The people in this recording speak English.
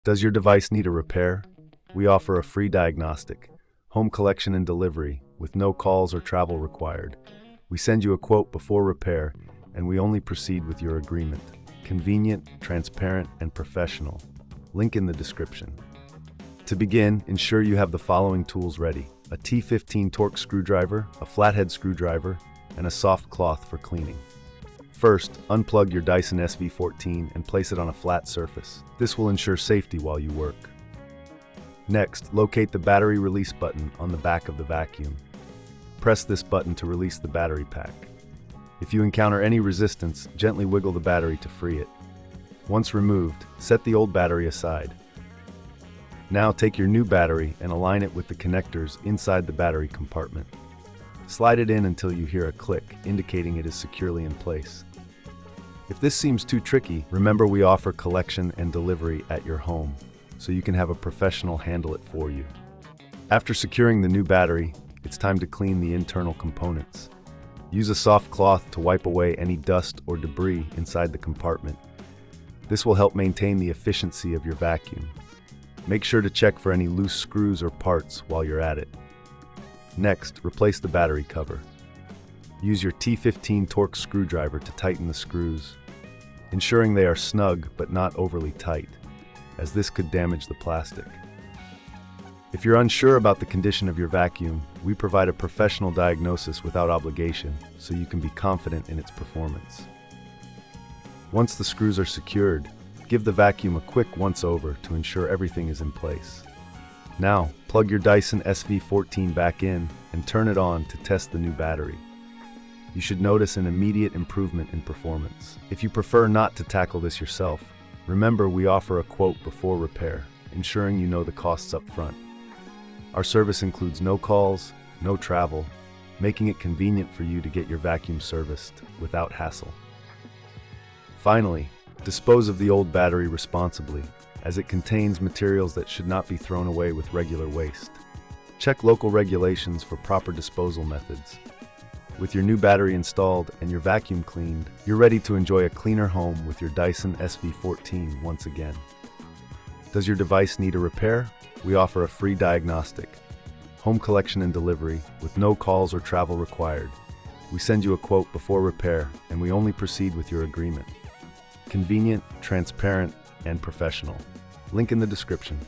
Does your device need a repair? We offer a free diagnostic, home collection and delivery, with no calls or travel required. We send you a quote before repair, and we only proceed with your agreement. Convenient, transparent, and professional. Link in the description. To begin, ensure you have the following tools ready: a T15 torque screwdriver, a flathead screwdriver, and a soft cloth for cleaning. First, unplug your Dyson SV14 and place it on a flat surface. This will ensure safety while you work. Next, locate the battery release button on the back of the vacuum. Press this button to release the battery pack. If you encounter any resistance, gently wiggle the battery to free it. Once removed, set the old battery aside. Now take your new battery and align it with the connectors inside the battery compartment. Slide it in until you hear a click, indicating it is securely in place. If this seems too tricky, remember we offer collection and delivery at your home, so you can have a professional handle it for you. After securing the new battery, it's time to clean the internal components. Use a soft cloth to wipe away any dust or debris inside the compartment. This will help maintain the efficiency of your vacuum. Make sure to check for any loose screws or parts while you're at it. Next, replace the battery cover. Use your T15 torque screwdriver to tighten the screws, ensuring they are snug but not overly tight, as this could damage the plastic. If you're unsure about the condition of your vacuum, we provide a professional diagnosis without obligation, so you can be confident in its performance. Once the screws are secured, give the vacuum a quick once-over to ensure everything is in place. Now, plug your Dyson SV14 back in and turn it on to test the new battery. You should notice an immediate improvement in performance. If you prefer not to tackle this yourself, remember we offer a quote before repair, ensuring you know the costs up front. Our service includes no calls, no travel, making it convenient for you to get your vacuum serviced without hassle. Finally, dispose of the old battery responsibly, as it contains materials that should not be thrown away with regular waste. Check local regulations for proper disposal methods. With your new battery installed and your vacuum cleaned, you're ready to enjoy a cleaner home with your Dyson SV14 once again. Does your device need a repair? We offer a free diagnostic, home collection and delivery, with no calls or travel required. We send you a quote before repair, and we only proceed with your agreement. Convenient, transparent, and professional. Link in the description.